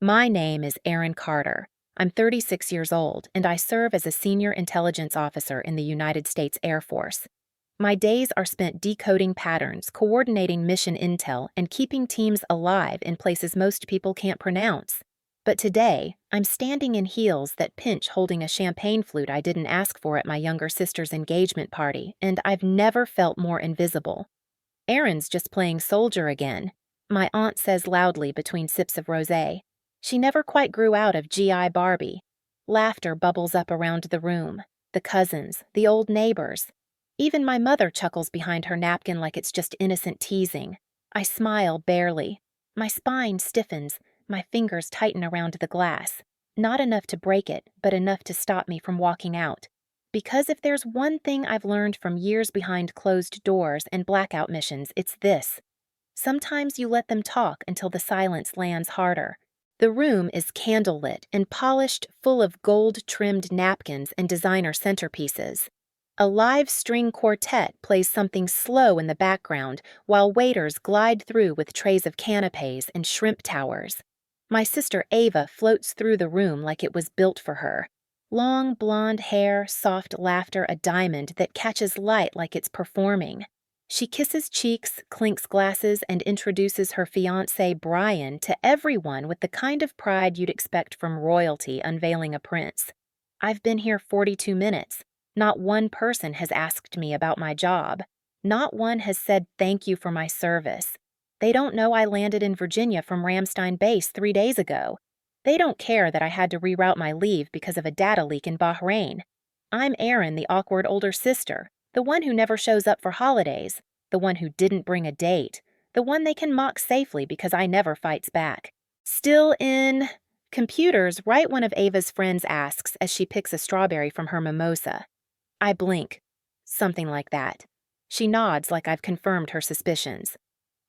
My name is Erin Carter. I'm 36 years old, and I serve as a senior intelligence officer in the United States Air Force. My days are spent decoding patterns, coordinating mission intel, and keeping teams alive in places most people can't pronounce. But today, I'm standing in heels that pinch holding a champagne flute I didn't ask for at my younger sister's engagement party, and I've never felt more invisible. Erin's just playing soldier again, my aunt says loudly between sips of rosé. She never quite grew out of GI Barbie. Laughter bubbles up around the room. The cousins, the old neighbors. Even my mother chuckles behind her napkin like it's just innocent teasing. I smile barely. My spine stiffens, my fingers tighten around the glass. Not enough to break it, but enough to stop me from walking out. Because if there's one thing I've learned from years behind closed doors and blackout missions, it's this. Sometimes you let them talk until the silence lands harder. The room is candlelit and polished, full of gold-trimmed napkins and designer centerpieces. A live string quartet plays something slow in the background while waiters glide through with trays of canapes and shrimp towers. My sister Ava floats through the room like it was built for her. Long blonde hair, soft laughter, a diamond that catches light like it's performing. She kisses cheeks, clinks glasses, and introduces her fiancé Brian to everyone with the kind of pride you'd expect from royalty unveiling a prince. I've been here 42 minutes. Not one person has asked me about my job. Not one has said thank you for my service. They don't know I landed in Virginia from Ramstein Base 3 days ago. They don't care that I had to reroute my leave because of a data leak in Bahrain. I'm Erin, the awkward older sister, the one who never shows up for holidays, the one who didn't bring a date, the one they can mock safely because I never fights back. Still in computers, right one of Ava's friends asks as she picks a strawberry from her mimosa. I blink. Something like that. She nods like I've confirmed her suspicions.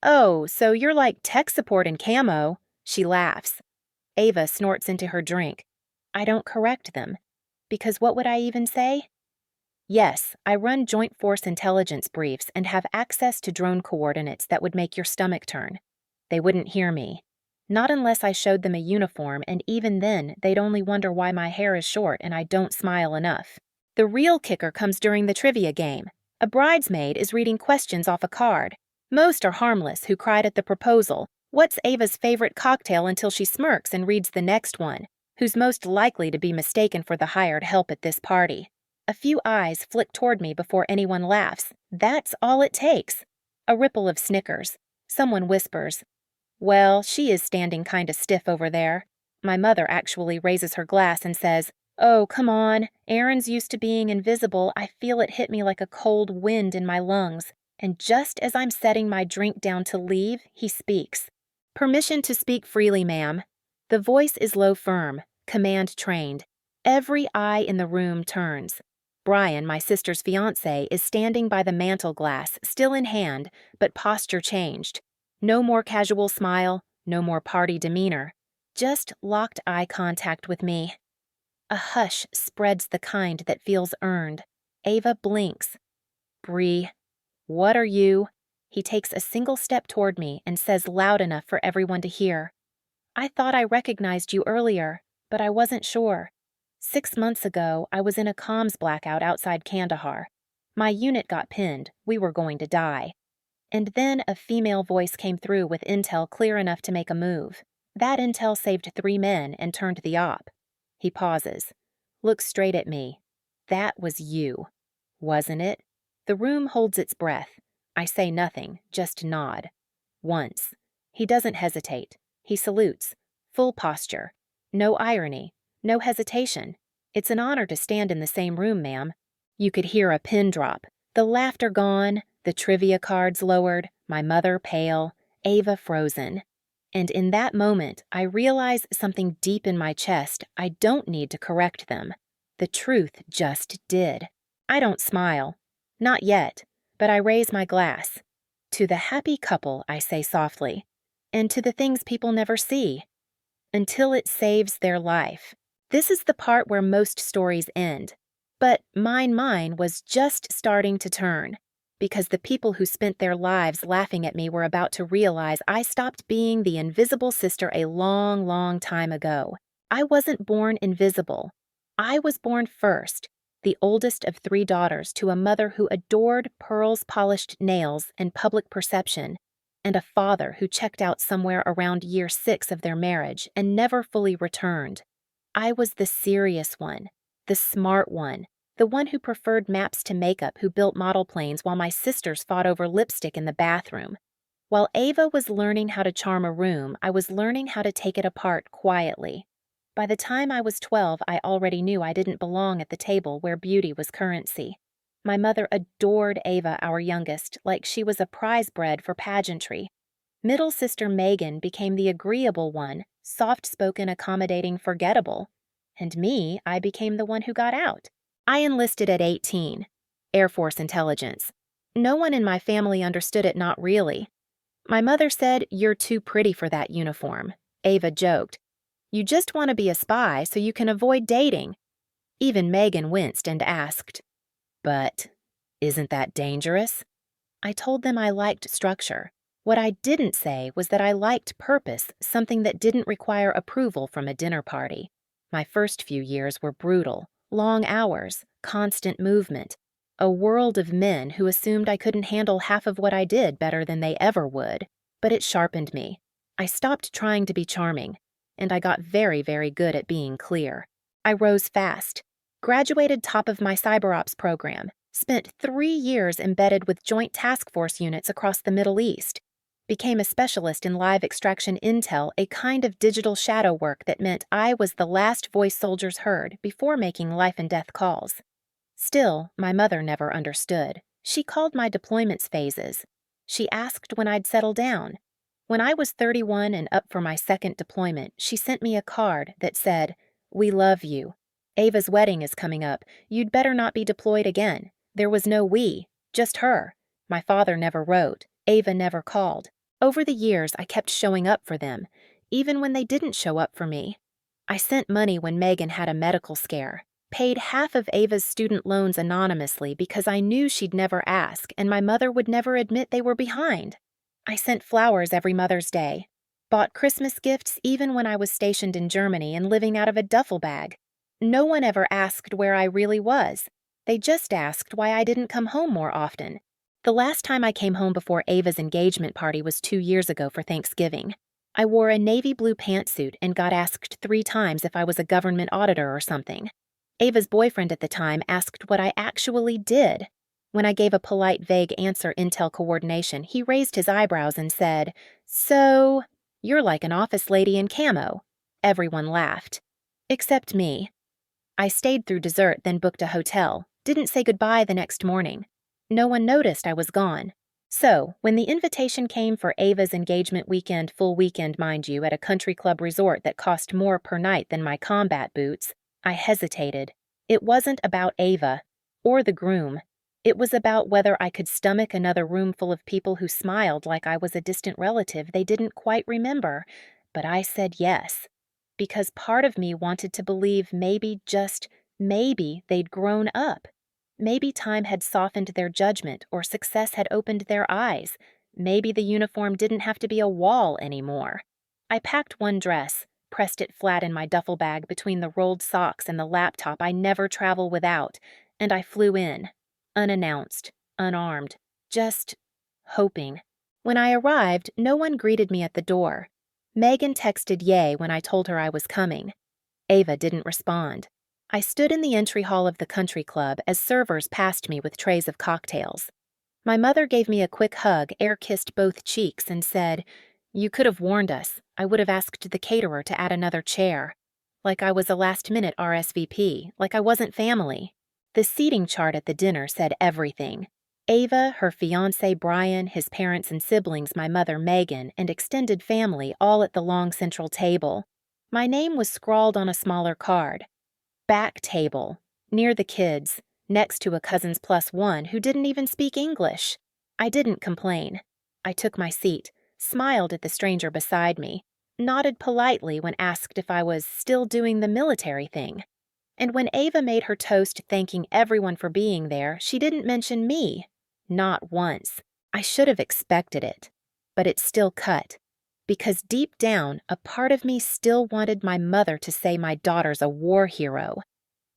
Oh, so you're like tech support in camo. She laughs. Ava snorts into her drink. I don't correct them. Because what would I even say? Yes, I run Joint Force intelligence briefs and have access to drone coordinates that would make your stomach turn. They wouldn't hear me. Not unless I showed them a uniform, and even then, they'd only wonder why my hair is short and I don't smile enough. The real kicker comes during the trivia game. A bridesmaid is reading questions off a card. Most are harmless who cried at the proposal. What's Ava's favorite cocktail until she smirks and reads the next one? Who's most likely to be mistaken for the hired help at this party? A few eyes flick toward me before anyone laughs. That's all it takes. A ripple of snickers. Someone whispers, "Well, she is standing kinda stiff over there." My mother actually raises her glass and says, "Oh, come on. Erin's used to being invisible. I feel it hit me like a cold wind in my lungs." And just as I'm setting my drink down to leave, he speaks. "Permission to speak freely, ma'am." The voice is low firm, command trained. Every eye in the room turns. Brian, my sister's fiancé, is standing by the mantel glass, still in hand, but posture changed. No more casual smile, no more party demeanor. Just locked eye contact with me. A hush spreads the kind that feels earned. Ava blinks. "Bree, what are you?" He takes a single step toward me and says loud enough for everyone to hear. "I thought I recognized you earlier, but I wasn't sure. 6 months ago, I was in a comms blackout outside Kandahar. My unit got pinned. We were going to die. And then a female voice came through with intel clear enough to make a move. That intel saved 3 men and turned the op." He pauses. Looks straight at me. "That was you, wasn't it?" The room holds its breath. I say nothing, just nod. Once. He doesn't hesitate. He salutes. Full posture. No irony. No hesitation. "It's an honor to stand in the same room, ma'am." You could hear a pin drop. The laughter gone, the trivia cards lowered, my mother pale, Ava frozen. And in that moment, I realize something deep in my chest. I don't need to correct them. The truth just did. I don't smile. Not yet, but I raise my glass. "To the happy couple," I say softly, "and to the things people never see. Until it saves their life." This is the part where most stories end. But mine was just starting to turn. because the people who spent their lives laughing at me were about to realize I stopped being the invisible sister a long, long time ago. I wasn't born invisible. I was born first, the oldest of 3 daughters to a mother who adored pearls-polished nails and public perception, and a father who checked out somewhere around year 6 of their marriage and never fully returned. I was the serious one, the smart one, the one who preferred maps to makeup, who built model planes while my sisters fought over lipstick in the bathroom. While Ava was learning how to charm a room, I was learning how to take it apart quietly. By the time I was 12, I already knew I didn't belong at the table where beauty was currency. My mother adored Ava, our youngest, like she was a prize bred for pageantry. Middle sister Megan became the agreeable one, soft-spoken, accommodating, forgettable. And me, I became the one who got out. I enlisted at 18. Air Force intelligence. No one in my family understood it, not really. My mother said, "You're too pretty for that uniform." Ava joked, "You just want to be a spy so you can avoid dating." Even Megan winced and asked, "But isn't that dangerous?" I told them I liked structure. What I didn't say was that I liked purpose, something that didn't require approval from a dinner party. My first few years were brutal. Long hours, constant movement, a world of men who assumed I couldn't handle half of what I did better than they ever would. But it sharpened me. I stopped trying to be charming, and I got very, very good at being clear. I rose fast, graduated top of my cyber ops program, spent 3 years embedded with joint task force units across the Middle East, became a specialist in live extraction intel, a kind of digital shadow work that meant I was the last voice soldiers heard before making life and death calls. Still, my mother never understood. She called my deployments phases. She asked when I'd settle down. When I was 31 and up for my second deployment, she sent me a card that said, "We love you. Ava's wedding is coming up. You'd better not be deployed again." There was no we, just her. My father never wrote. Ava never called. Over the years, I kept showing up for them, even when they didn't show up for me. I sent money when Megan had a medical scare, paid half of Ava's student loans anonymously because I knew she'd never ask and my mother would never admit they were behind. I sent flowers every Mother's Day, bought Christmas gifts even when I was stationed in Germany and living out of a duffel bag. No one ever asked where I really was. They just asked why I didn't come home more often. The last time I came home before Ava's engagement party was 2 years ago for Thanksgiving. I wore a navy blue pantsuit and got asked 3 times if I was a government auditor or something. Ava's boyfriend at the time asked what I actually did. When I gave a polite, vague answer, intel coordination, he raised his eyebrows and said, "So, you're like an office lady in camo." Everyone laughed. Except me. I stayed through dessert, then booked a hotel. Didn't say goodbye the next morning. No one noticed I was gone. So, when the invitation came for Ava's engagement weekend, full weekend, mind you, at a country club resort that cost more per night than my combat boots, I hesitated. It wasn't about Ava, or the groom. It was about whether I could stomach another room full of people who smiled like I was a distant relative they didn't quite remember. But I said yes, because part of me wanted to believe maybe, just maybe, they'd grown up. Maybe time had softened their judgment or success had opened their eyes. Maybe the uniform didn't have to be a wall anymore. I packed one dress, pressed it flat in my duffel bag between the rolled socks and the laptop I never travel without, and I flew in, unannounced, unarmed, just hoping. When I arrived, no one greeted me at the door. Megan texted yay when I told her I was coming. Ava didn't respond. I stood in the entry hall of the country club as servers passed me with trays of cocktails. My mother gave me a quick hug, air-kissed both cheeks, and said, "You could have warned us. I would have asked the caterer to add another chair." Like I was a last-minute RSVP, like I wasn't family. The seating chart at the dinner said everything. Ava, her fiancé Brian, his parents and siblings, my mother Megan, and extended family all at the long central table. My name was scrawled on a smaller card. Back table, near the kids, next to a cousin's +1 who didn't even speak English. I didn't complain. I took my seat, smiled at the stranger beside me, nodded politely when asked if I was still doing the military thing. And when Ava made her toast thanking everyone for being there, she didn't mention me. Not once. I should have expected it. But it still cut. Because deep down, a part of me still wanted my mother to say my daughter's a war hero.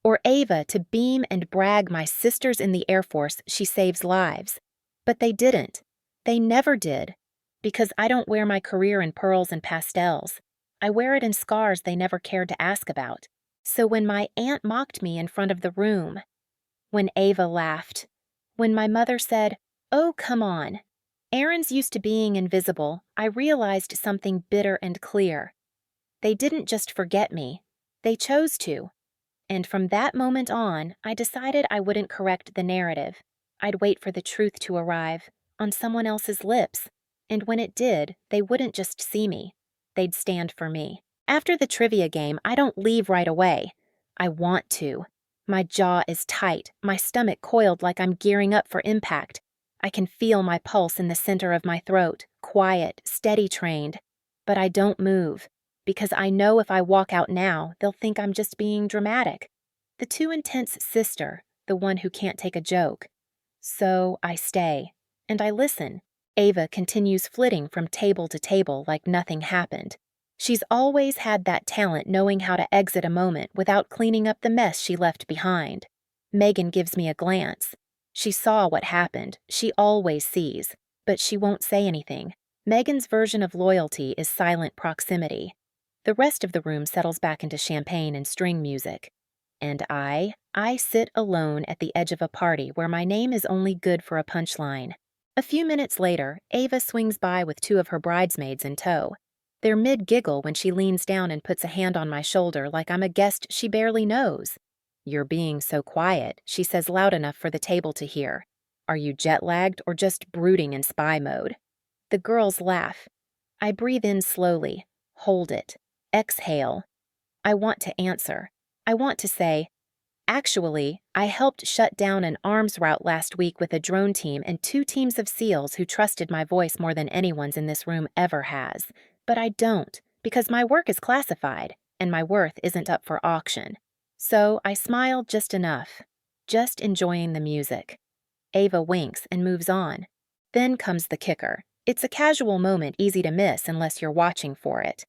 Or Ava to beam and brag my sister's in the Air Force she saves lives. But they didn't. They never did. Because I don't wear my career in pearls and pastels. I wear it in scars they never cared to ask about. So when my aunt mocked me in front of the room, when Ava laughed, when my mother said, "Oh, come on," Erin's used to being invisible, I realized something bitter and clear. They didn't just forget me. They chose to. And from that moment on, I decided I wouldn't correct the narrative. I'd wait for the truth to arrive, on someone else's lips. And when it did, they wouldn't just see me. They'd stand for me. After the trivia game, I don't leave right away. I want to. My jaw is tight, my stomach coiled like I'm gearing up for impact. I can feel my pulse in the center of my throat, quiet, steady trained. But I don't move, because I know if I walk out now, they'll think I'm just being dramatic. The too intense sister, the one who can't take a joke. So I stay, and I listen. Ava continues flitting from table to table like nothing happened. She's always had that talent knowing how to exit a moment without cleaning up the mess she left behind. Megan gives me a glance. She saw what happened. She always sees, but she won't say anything. Megan's version of loyalty is silent proximity. The rest of the room settles back into champagne and string music. And I sit alone at the edge of a party where my name is only good for a punchline. A few minutes later, Ava swings by with two of her bridesmaids in tow. They're mid-giggle when she leans down and puts a hand on my shoulder like I'm a guest she barely knows. "You're being so quiet," she says loud enough for the table to hear. "Are you jet-lagged or just brooding in spy mode?" The girls laugh. I breathe in slowly, hold it, exhale. I want to answer. I want to say, "Actually, I helped shut down an arms route last week with a drone team and 2 teams of SEALs who trusted my voice more than anyone's in this room ever has." But I don't, because my work is classified, and my worth isn't up for auction. So I smile just enough, just enjoying the music. Ava winks and moves on. Then comes the kicker. It's a casual moment easy to miss unless you're watching for it.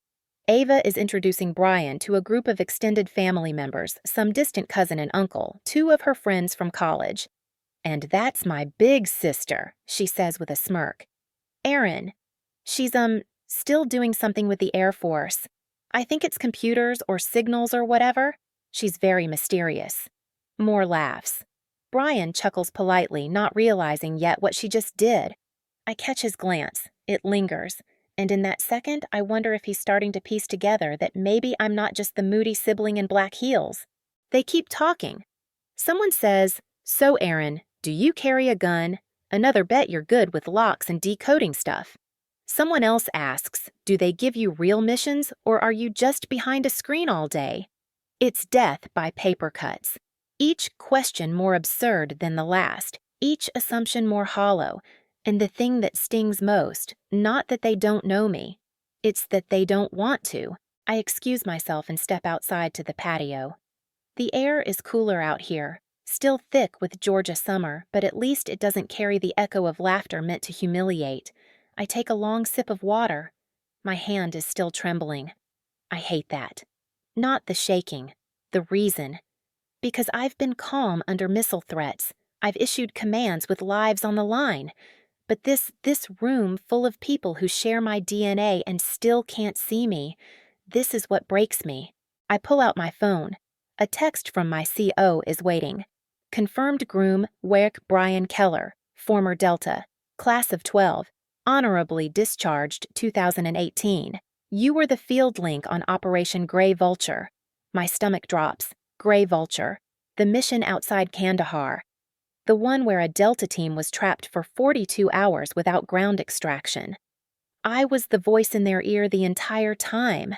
Ava is introducing Brian to a group of extended family members, some distant cousin and uncle, 2 of her friends from college. "And that's my big sister," she says with a smirk. "Erin. She's, still doing something with the Air Force. I think it's computers or signals or whatever. She's very mysterious." More laughs. Brian chuckles politely, not realizing yet what she just did. I catch his glance. It lingers. And in that second, I wonder if he's starting to piece together that maybe I'm not just the moody sibling in black heels. They keep talking. Someone says, "So, Erin, do you carry a gun? Another bet you're good with locks and decoding stuff." Someone else asks, "Do they give you real missions, or are you just behind a screen all day?" It's death by paper cuts. Each question more absurd than the last, each assumption more hollow, and the thing that stings most, not that they don't know me, it's that they don't want to. I excuse myself and step outside to the patio. The air is cooler out here, still thick with Georgia summer, but at least it doesn't carry the echo of laughter meant to humiliate. I take a long sip of water. My hand is still trembling. I hate that. Not the shaking, the reason. Because I've been calm under missile threats. I've issued commands with lives on the line. But this room full of people who share my DNA and still can't see me, this is what breaks me. I pull out my phone. A text from my CO is waiting. Confirmed groom Werk Brian Keller, former Delta, class of 12. Honorably discharged 2018. You were the field link on Operation Grey Vulture. My stomach drops. Grey Vulture. The mission outside Kandahar. The one where a Delta team was trapped for 42 hours without ground extraction. I was the voice in their ear the entire time.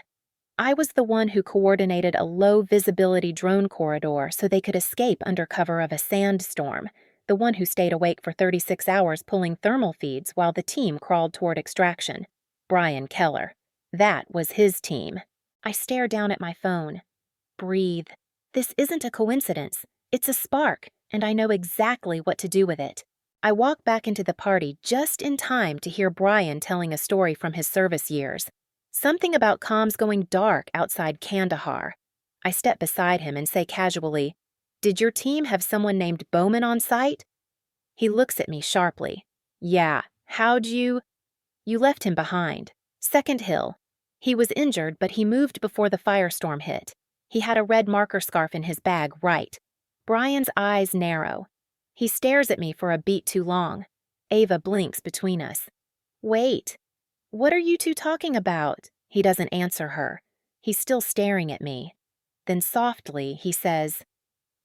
I was the one who coordinated a low-visibility drone corridor so they could escape under cover of a sandstorm. The one who stayed awake for 36 hours pulling thermal feeds while the team crawled toward extraction. Brian Keller. That was his team. I stare down at my phone. Breathe. This isn't a coincidence. It's a spark, and I know exactly what to do with it. I walk back into the party just in time to hear Brian telling a story from his service years. Something about comms going dark outside Kandahar. I step beside him and say casually, "Did your team have someone named Bowman on site?" He looks at me sharply. "Yeah, how'd you—" "You left him behind. Second Hill. He was injured, but he moved before the firestorm hit. He had a red marker scarf in his bag, right." Brian's eyes narrow. He stares at me for a beat too long. Ava blinks between us. "Wait. What are you two talking about?" He doesn't answer her. He's still staring at me. Then softly, he says,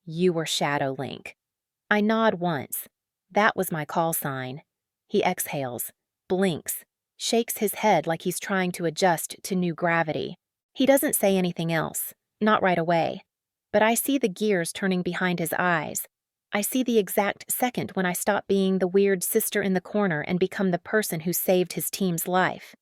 "You were Shadow Link." I nod once. That was my call sign. He exhales, blinks, shakes his head like he's trying to adjust to new gravity. He doesn't say anything else, not right away. But I see the gears turning behind his eyes. I see the exact second when I stop being the weird sister in the corner and become the person who saved his team's life.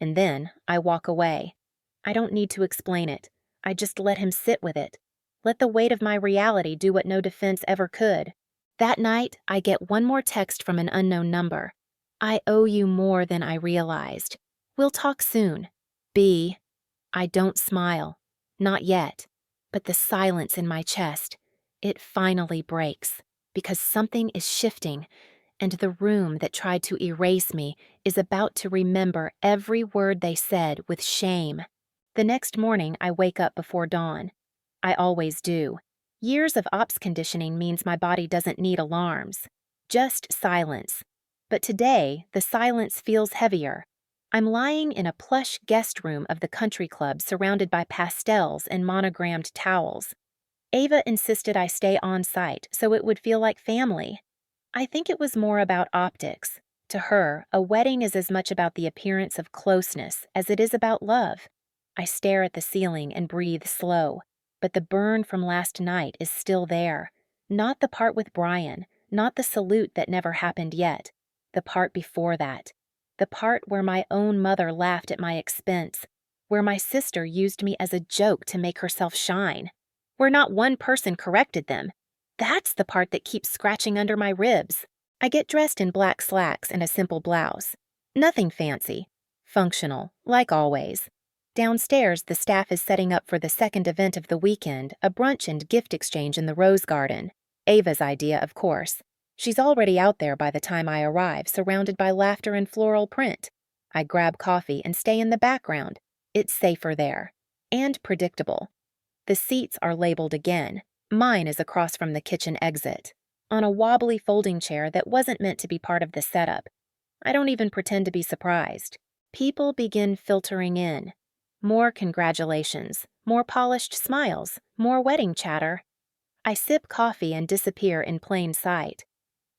And then I walk away. I don't need to explain it. I just let him sit with it. Let the weight of my reality do what no defense ever could. That night, I get one more text from an unknown number. "I owe you more than I realized. We'll talk soon. B." I don't smile. Not yet. But the silence in my chest, it finally breaks, because something is shifting, and the room that tried to erase me is about to remember every word they said with shame. The next morning, I wake up before dawn. I always do. Years of ops conditioning means my body doesn't need alarms. Just silence. But today, the silence feels heavier. I'm lying in a plush guest room of the country club surrounded by pastels and monogrammed towels. Ava insisted I stay on site so it would feel like family. I think it was more about optics. To her, a wedding is as much about the appearance of closeness as it is about love. I stare at the ceiling and breathe slow, but the burn from last night is still there. Not the part with Brian, not the salute that never happened yet. The part before that. The part where my own mother laughed at my expense, where my sister used me as a joke to make herself shine, where not one person corrected them. That's the part that keeps scratching under my ribs. I get dressed in black slacks and a simple blouse. Nothing fancy. Functional, like always. Downstairs, the staff is setting up for the second event of the weekend, a brunch and gift exchange in the Rose Garden. Ava's idea, of course. She's already out there by the time I arrive, surrounded by laughter and floral print. I grab coffee and stay in the background. It's safer there. And predictable. The seats are labeled again. Mine is across from the kitchen exit, on a wobbly folding chair that wasn't meant to be part of the setup. I don't even pretend to be surprised. People begin filtering in. More congratulations, more polished smiles, more wedding chatter. I sip coffee and disappear in plain sight.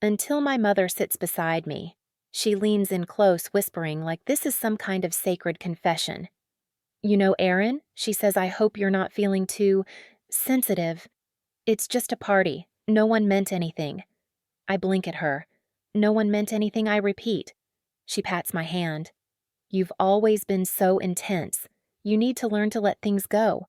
Until my mother sits beside me. She leans in close, whispering like this is some kind of sacred confession. "You know, Erin," she says, "I hope you're not feeling too sensitive. It's just a party. No one meant anything." I blink at her. "No one meant anything, I repeat." She pats my hand. "You've always been so intense. You need to learn to let things go."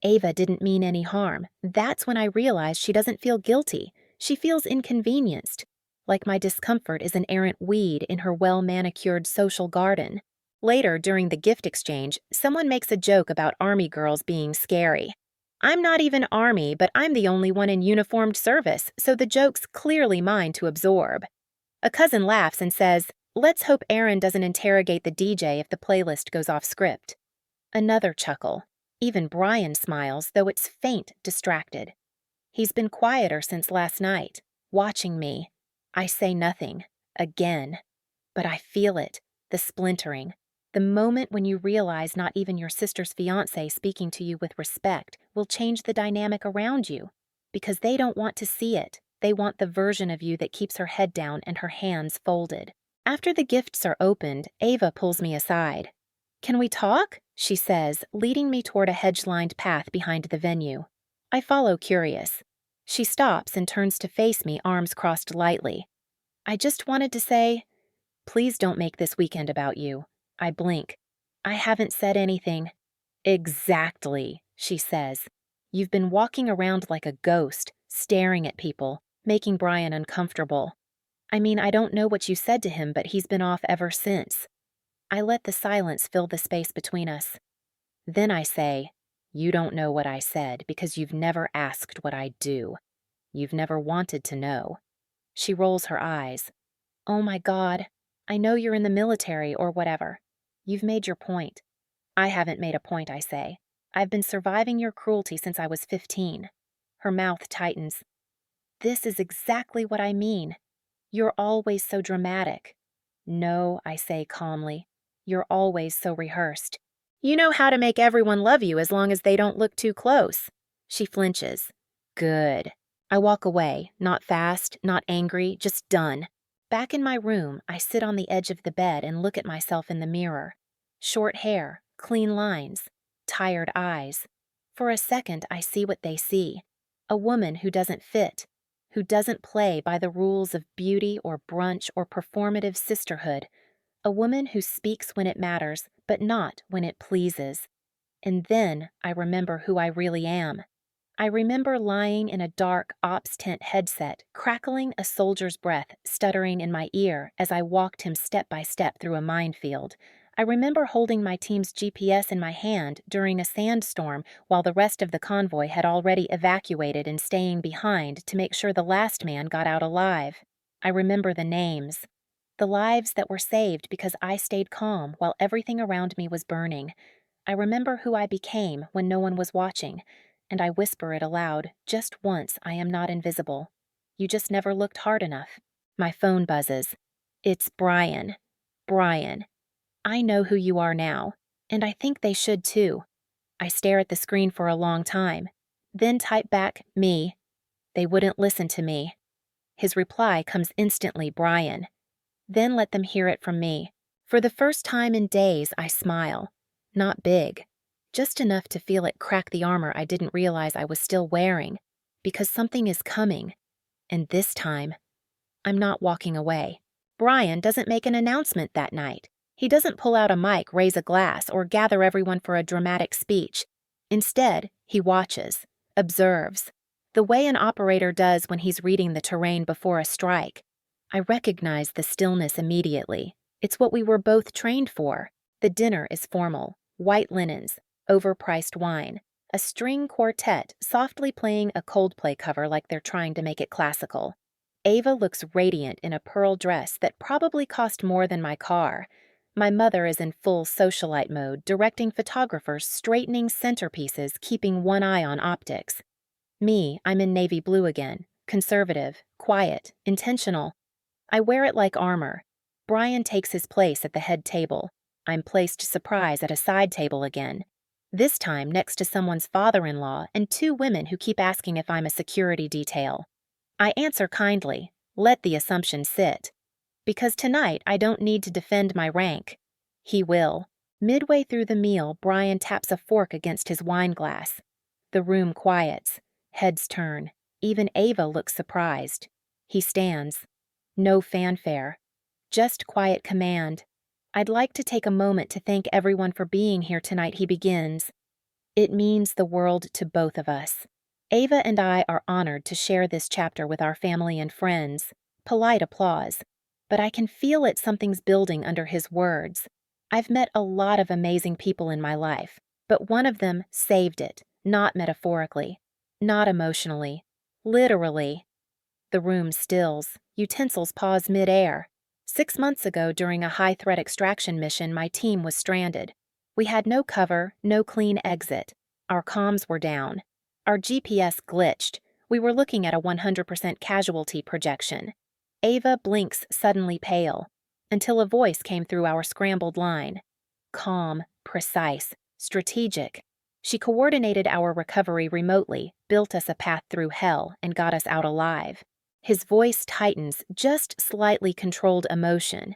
Ava didn't mean any harm. That's when I realize she doesn't feel guilty. She feels inconvenienced, like my discomfort is an errant weed in her well-manicured social garden. Later, during the gift exchange, someone makes a joke about Army girls being scary. I'm not even Army, but I'm the only one in uniformed service, so the joke's clearly mine to absorb. A cousin laughs and says, "Let's hope Erin doesn't interrogate the DJ if the playlist goes off script." Another chuckle. Even Brian smiles, though it's faint, distracted. He's been quieter since last night, watching me. I say nothing. Again. But I feel it, the splintering. The moment when you realize not even your sister's fiancé speaking to you with respect will change the dynamic around you. Because they don't want to see it. They want the version of you that keeps her head down and her hands folded. After the gifts are opened, Ava pulls me aside. "Can we talk?" she says, leading me toward a hedge-lined path behind the venue. I follow, curious. She stops and turns to face me, arms crossed lightly. "I just wanted to say, please don't make this weekend about you." I blink. "I haven't said anything." "Exactly," she says. "You've been walking around like a ghost, staring at people, making Brian uncomfortable." I mean, I don't know what you said to him, but he's been off ever since. I let the silence fill the space between us. Then I say, you don't know what I said because you've never asked what I do. You've never wanted to know. She rolls her eyes. Oh my God, I know you're in the military or whatever. You've made your point. I haven't made a point, I say. I've been surviving your cruelty since I was 15. Her mouth tightens. This is exactly what I mean. You're always so dramatic. No, I say calmly. You're always so rehearsed. You know how to make everyone love you as long as they don't look too close. She flinches. Good. I walk away, not fast, not angry, just done. Back in my room, I sit on the edge of the bed and look at myself in the mirror. Short hair, clean lines, tired eyes. For a second, I see what they see. A woman who doesn't fit, who doesn't play by the rules of beauty or brunch or performative sisterhood. A woman who speaks when it matters, but not when it pleases. And then I remember who I really am. I remember lying in a dark ops tent headset, crackling a soldier's breath stuttering in my ear as I walked him step by step through a minefield. I remember holding my team's GPS in my hand during a sandstorm while the rest of the convoy had already evacuated and staying behind to make sure the last man got out alive. I remember the names. The lives that were saved because I stayed calm while everything around me was burning. I remember who I became when no one was watching, and I whisper it aloud, just once I am not invisible. You just never looked hard enough. My phone buzzes. It's Brian. Brian. I know who you are now, and I think they should too. I stare at the screen for a long time, then type back, me. They wouldn't listen to me. His reply comes instantly, Brian. Then let them hear it from me. For the first time in days, I smile. Not big. Just enough to feel it crack the armor I didn't realize I was still wearing. Because something is coming. And this time, I'm not walking away. Brian doesn't make an announcement that night. He doesn't pull out a mic, raise a glass, or gather everyone for a dramatic speech. Instead, he watches, observes, the way an operator does when he's reading the terrain before a strike. I recognize the stillness immediately. It's what we were both trained for. The dinner is formal, white linens, overpriced wine, a string quartet softly playing a Coldplay cover like they're trying to make it classical. Ava looks radiant in a pearl dress that probably cost more than my car. My mother is in full socialite mode, directing photographers, straightening centerpieces, keeping one eye on optics. Me, I'm in navy blue again, conservative, quiet, intentional. I wear it like armor. Brian takes his place at the head table. I'm placed surprise at a side table again. This time next to someone's father-in-law and two women who keep asking if I'm a security detail. I answer kindly, let the assumption sit. Because tonight I don't need to defend my rank. He will. Midway through the meal, Brian taps a fork against his wine glass. The room quiets. Heads turn. Even Ava looks surprised. He stands. No fanfare. Just quiet command. I'd like to take a moment to thank everyone for being here tonight, he begins. It means the world to both of us. Ava and I are honored to share this chapter with our family and friends. Polite applause. But I can feel it, something's building under his words. I've met a lot of amazing people in my life, but one of them saved it, not metaphorically, not emotionally, literally. The room stills, utensils pause mid-air. 6 months ago, during a high-threat extraction mission, my team was stranded. We had no cover, no clean exit. Our comms were down. Our GPS glitched. We were looking at a 100% casualty projection. Ava blinks suddenly pale, until a voice came through our scrambled line. Calm, precise, strategic. She coordinated our recovery remotely, built us a path through hell, and got us out alive. His voice tightens, just slightly controlled emotion.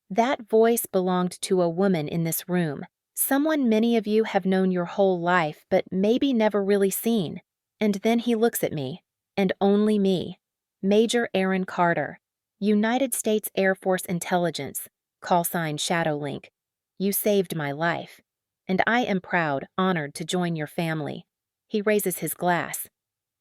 That voice belonged to a woman in this room, someone many of you have known your whole life, but maybe never really seen. And then he looks at me, and only me. Major Erin Carter, United States Air Force Intelligence, call sign Shadowlink. You saved my life, and I am proud, honored to join your family. He raises his glass.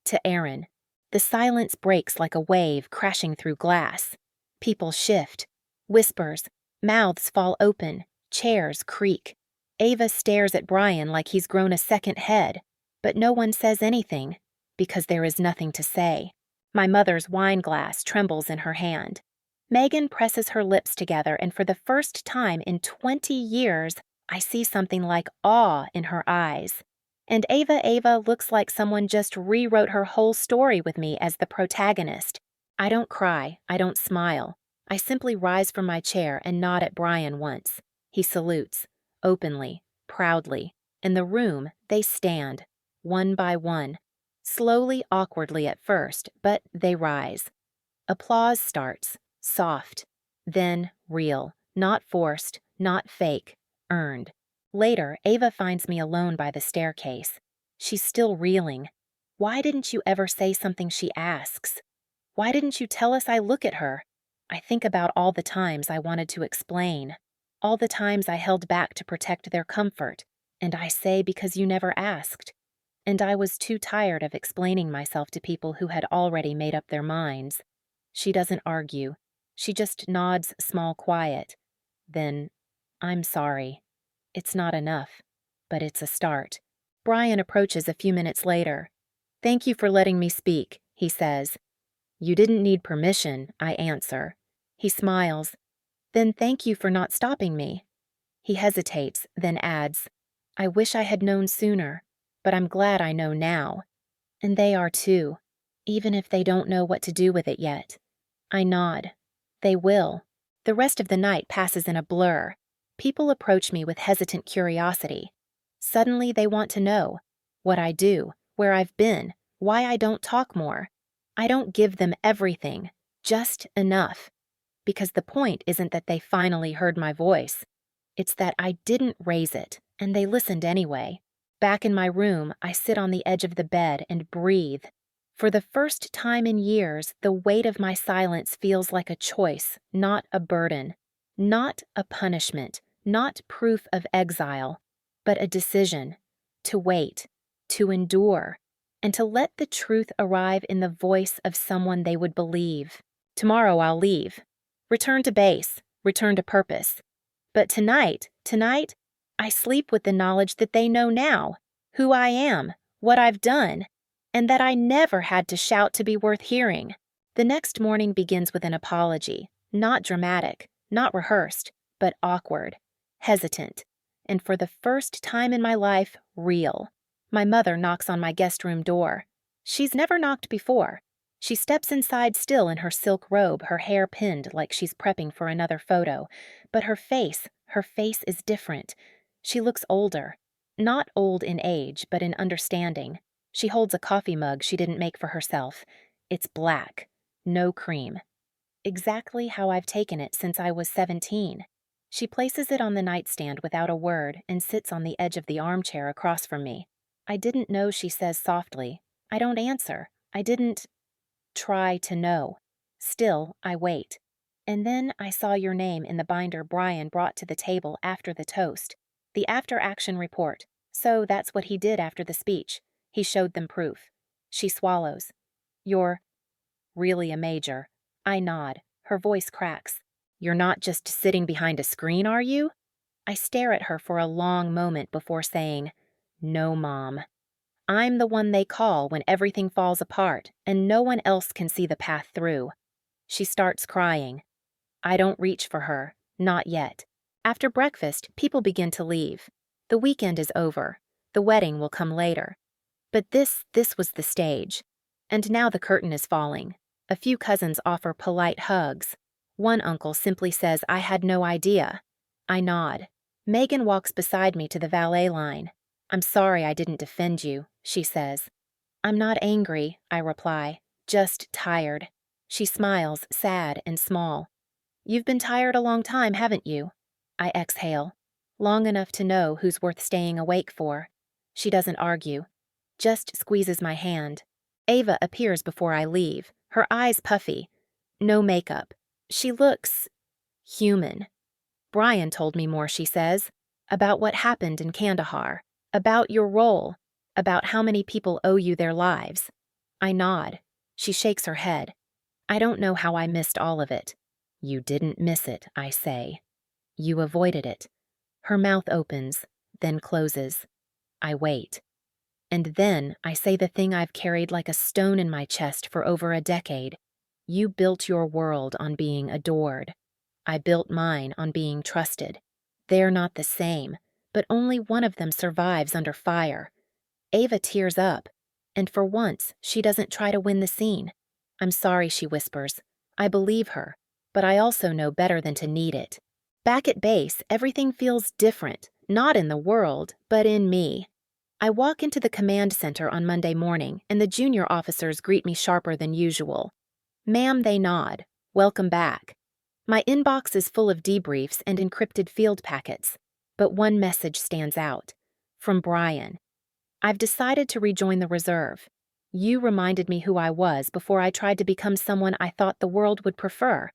To Erin. The silence breaks like a wave crashing through glass. People shift. Whispers. Mouths fall open. Chairs creak. Ava stares at Brian like he's grown a second head, but no one says anything, because there is nothing to say. My mother's wine glass trembles in her hand. Megan presses her lips together, and for the first time in 20 years, I see something like awe in her eyes. And Ava looks like someone just rewrote her whole story with me as the protagonist. I don't cry, I don't smile. I simply rise from my chair and nod at Brian once. He salutes, openly, proudly. In the room, they stand, one by one. Slowly, awkwardly at first, but they rise. Applause starts, soft, then real, not forced, not fake, earned. Later, Ava finds me alone by the staircase. She's still reeling. Why didn't you ever say something, she asks. Why didn't you tell us I look at her? I think about all the times I wanted to explain, all the times I held back to protect their comfort, and I say because you never asked. And I was too tired of explaining myself to people who had already made up their minds. She doesn't argue. She just nods small quiet. Then, I'm sorry. It's not enough, but it's a start. Brian approaches a few minutes later. Thank you for letting me speak, he says. You didn't need permission, I answer. He smiles. Then thank you for not stopping me. He hesitates, then adds, I wish I had known sooner, but I'm glad I know now. And they are too, even if they don't know what to do with it yet. I nod. They will. The rest of the night passes in a blur. People approach me with hesitant curiosity. Suddenly they want to know what I do, where I've been, why I don't talk more. I don't give them everything, just enough. Because the point isn't that they finally heard my voice. It's that I didn't raise it, and they listened anyway. Back in my room, I sit on the edge of the bed and breathe. For the first time in years, the weight of my silence feels like a choice, not a burden. Not a punishment, not proof of exile, but a decision. To wait, to endure, and to let the truth arrive in the voice of someone they would believe. Tomorrow I'll leave. Return to base, return to purpose. But tonight, I sleep with the knowledge that they know now, who I am, what I've done, and that I never had to shout to be worth hearing. The next morning begins with an apology, not dramatic, not rehearsed, but awkward, hesitant, and for the first time in my life, real. My mother knocks on my guest room door. She's never knocked before. She steps inside still in her silk robe, her hair pinned like she's prepping for another photo. But her face is different. She looks older. Not old in age, but in understanding. She holds a coffee mug she didn't make for herself. It's black. No cream. Exactly how I've taken it since I was 17. She places it on the nightstand without a word and sits on the edge of the armchair across from me. I didn't know, she says softly. I don't answer. I didn't try to know. Still, I wait. And then I saw your name in the binder Brian brought to the table after the toast. The after-action report. So that's what he did after the speech. He showed them proof. She swallows. You're really a major. I nod. Her voice cracks. You're not just sitting behind a screen, are you? I stare at her for a long moment before saying, No, Mom. I'm the one they call when everything falls apart and no one else can see the path through. She starts crying. I don't reach for her. Not yet. After breakfast, people begin to leave. The weekend is over. The wedding will come later. But this was the stage. And now the curtain is falling. A few cousins offer polite hugs. One uncle simply says I had no idea. I nod. Megan walks beside me to the valet line. I'm sorry I didn't defend you, she says. I'm not angry, I reply. Just tired. She smiles, sad and small. You've been tired a long time, haven't you? I exhale. Long enough to know who's worth staying awake for. She doesn't argue. Just squeezes my hand. Ava appears before I leave, her eyes puffy. No makeup. She looks human. Brian told me more, she says, about what happened in Kandahar, about your role, about how many people owe you their lives. I nod. She shakes her head. I don't know how I missed all of it. You didn't miss it, I say. You avoided it. Her mouth opens, then closes. I wait. And then I say the thing I've carried like a stone in my chest for over a decade. You built your world on being adored. I built mine on being trusted. They're not the same, but only one of them survives under fire. Ava tears up, and for once, she doesn't try to win the scene. I'm sorry, she whispers. I believe her, but I also know better than to need it. Back at base, everything feels different, not in the world, but in me. I walk into the command center on Monday morning, and the junior officers greet me sharper than usual. Ma'am, they nod. Welcome back. My inbox is full of debriefs and encrypted field packets, but one message stands out. From Brian. I've decided to rejoin the reserve. You reminded me who I was before I tried to become someone I thought the world would prefer.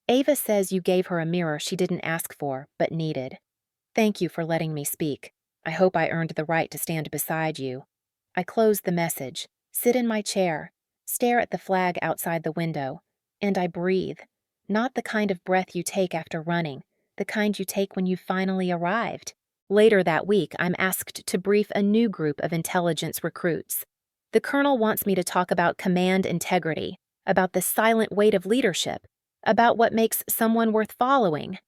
Ava says you gave her a mirror she didn't ask for, but needed. Thank you for letting me speak. I hope I earned the right to stand beside you. I close the message, sit in my chair, stare at the flag outside the window, and I breathe. Not the kind of breath you take after running, the kind you take when you've finally arrived. Later that week, I'm asked to brief a new group of intelligence recruits. The colonel wants me to talk about command integrity, about the silent weight of leadership, about what makes someone worth following.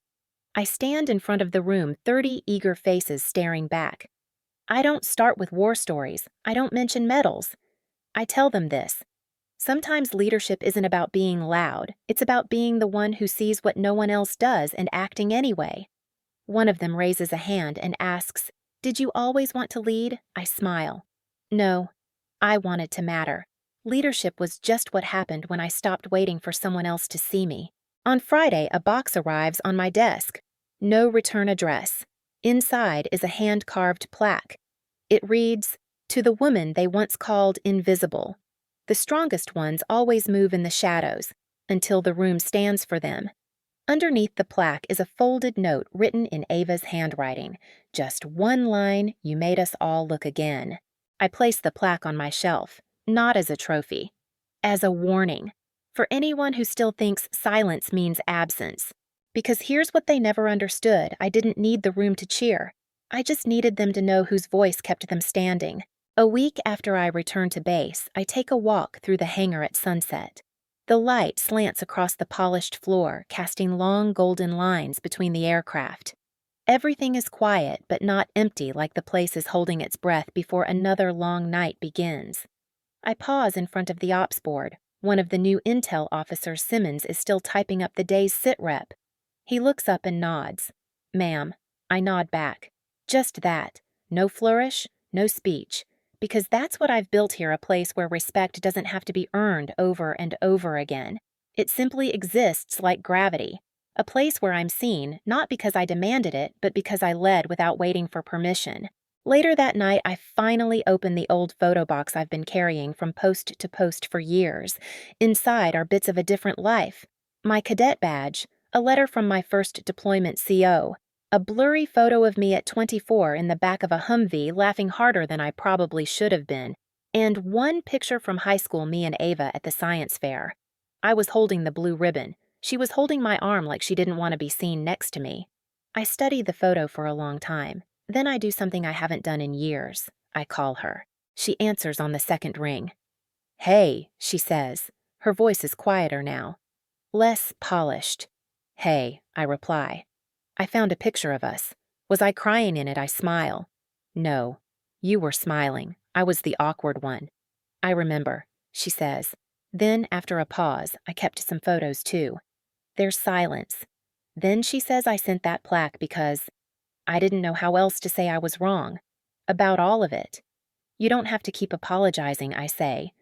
I stand in front of the room, 30 eager faces staring back. I don't start with war stories. I don't mention medals. I tell them this. Sometimes leadership isn't about being loud. It's about being the one who sees what no one else does and acting anyway. One of them raises a hand and asks, "Did you always want to lead?" I smile. No, I wanted to matter. Leadership was just what happened when I stopped waiting for someone else to see me. On Friday, a box arrives on my desk. No return address. Inside is a hand-carved plaque. It reads, "To the woman they once called invisible. The strongest ones always move in the shadows, until the room stands for them." Underneath the plaque is a folded note written in Ava's handwriting. Just one line, "You made us all look again." I place the plaque on my shelf, not as a trophy, as a warning, for anyone who still thinks silence means absence. Because here's what they never understood. I didn't need the room to cheer. I just needed them to know whose voice kept them standing. A week after I return to base, I take a walk through the hangar at sunset. The light slants across the polished floor, casting long golden lines between the aircraft. Everything is quiet, but not empty like the place is holding its breath before another long night begins. I pause in front of the ops board. One of the new intel officers, Simmons, is still typing up the day's sit rep. He looks up and nods. "Ma'am." I nod back. Just that. No flourish, no speech. Because that's what I've built here, a place where respect doesn't have to be earned over and over again. It simply exists like gravity. A place where I'm seen, not because I demanded it, but because I led without waiting for permission. Later that night, I finally open the old photo box I've been carrying from post to post for years. Inside are bits of a different life. My cadet badge, a letter from my first deployment CO, a blurry photo of me at 24 in the back of a Humvee laughing harder than I probably should have been, and one picture from high school, me and Ava at the science fair. I was holding the blue ribbon. She was holding my arm like she didn't want to be seen next to me. I study the photo for a long time. Then I do something I haven't done in years. I call her. She answers on the second ring. "Hey," she says. Her voice is quieter now. Less polished. "Hey," I reply. "I found a picture of us. Was I crying in it?" I smile. "No. You were smiling. I was the awkward one." "I remember," she says. Then, after a pause, I kept some photos too. There's silence. Then she says I sent that plaque because I didn't know how else to say I was wrong. About all of it. "You don't have to keep apologizing," I say.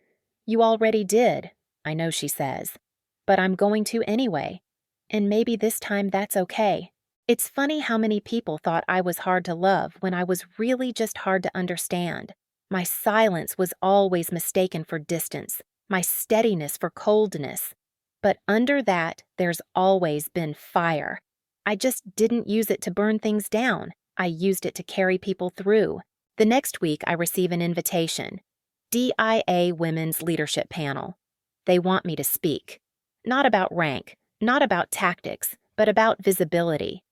"You already did," I know she says. "But I'm going to anyway. And maybe this time that's okay." It's funny how many people thought I was hard to love when I was really just hard to understand. My silence was always mistaken for distance, my steadiness for coldness. But under that, there's always been fire. I just didn't use it to burn things down. I used it to carry people through. The next week, I receive an invitation. DIA Women's Leadership Panel. They want me to speak. Not about rank, Not about tactics, but about visibility.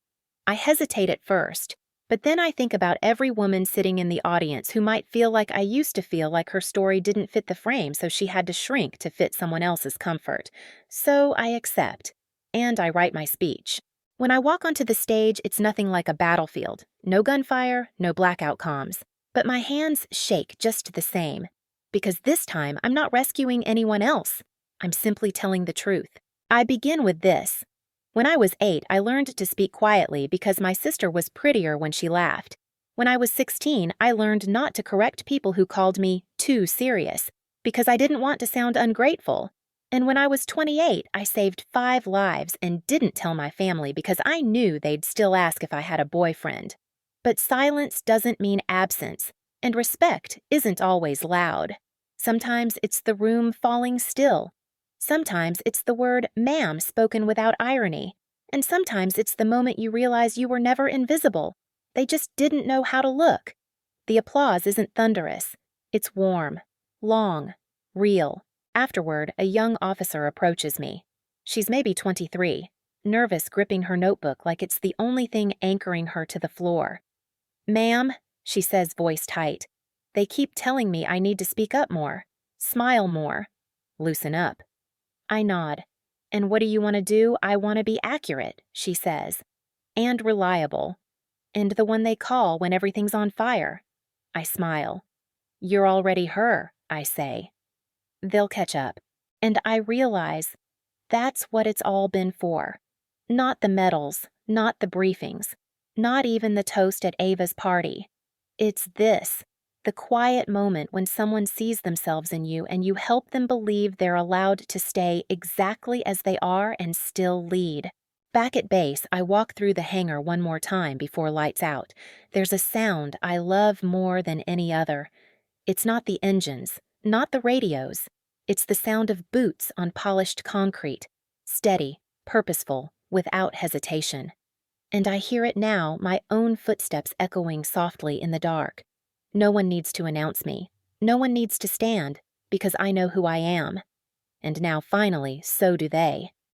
I hesitate at first, but then I think about every woman sitting in the audience who might feel like I used to feel like her story didn't fit the frame, so she had to shrink to fit someone else's comfort. So I accept, and I write my speech. When I walk onto the stage, it's nothing like a battlefield. No gunfire, no blackout comms. But my hands shake just the same. Because this time, I'm not rescuing anyone else. I'm simply telling the truth. I begin with this. When I was 8, I learned to speak quietly because my sister was prettier when she laughed. When I was 16, I learned not to correct people who called me too serious because I didn't want to sound ungrateful. And when I was 28, I saved 5 lives and didn't tell my family because I knew they'd still ask if I had a boyfriend. But silence doesn't mean absence, and respect isn't always loud. Sometimes it's the room falling still. Sometimes it's the word ma'am spoken without irony. And sometimes it's the moment you realize you were never invisible. They just didn't know how to look. The applause isn't thunderous. It's warm, long, real. Afterward, a young officer approaches me. She's maybe 23, nervous, gripping her notebook like it's the only thing anchoring her to the floor. "Ma'am," she says, voice tight, "they keep telling me I need to speak up more, smile more, loosen up." I nod. "And what do you want to do?" "I want to be accurate," she says, "and reliable. And the one they call when everything's on fire." I smile. "You're already her," I say. They'll catch up. And I realize that's what it's all been for. Not the medals, not the briefings, not even the toast at Ava's party. It's this, the quiet moment when someone sees themselves in you and you help them believe they're allowed to stay exactly as they are and still lead. Back at base, I walk through the hangar one more time before lights out. There's a sound I love more than any other. It's not the engines, not the radios. It's the sound of boots on polished concrete, steady, purposeful, without hesitation. And I hear it now, my own footsteps echoing softly in the dark. No one needs to announce me. No one needs to stand, because I know who I am. And now finally, so do they.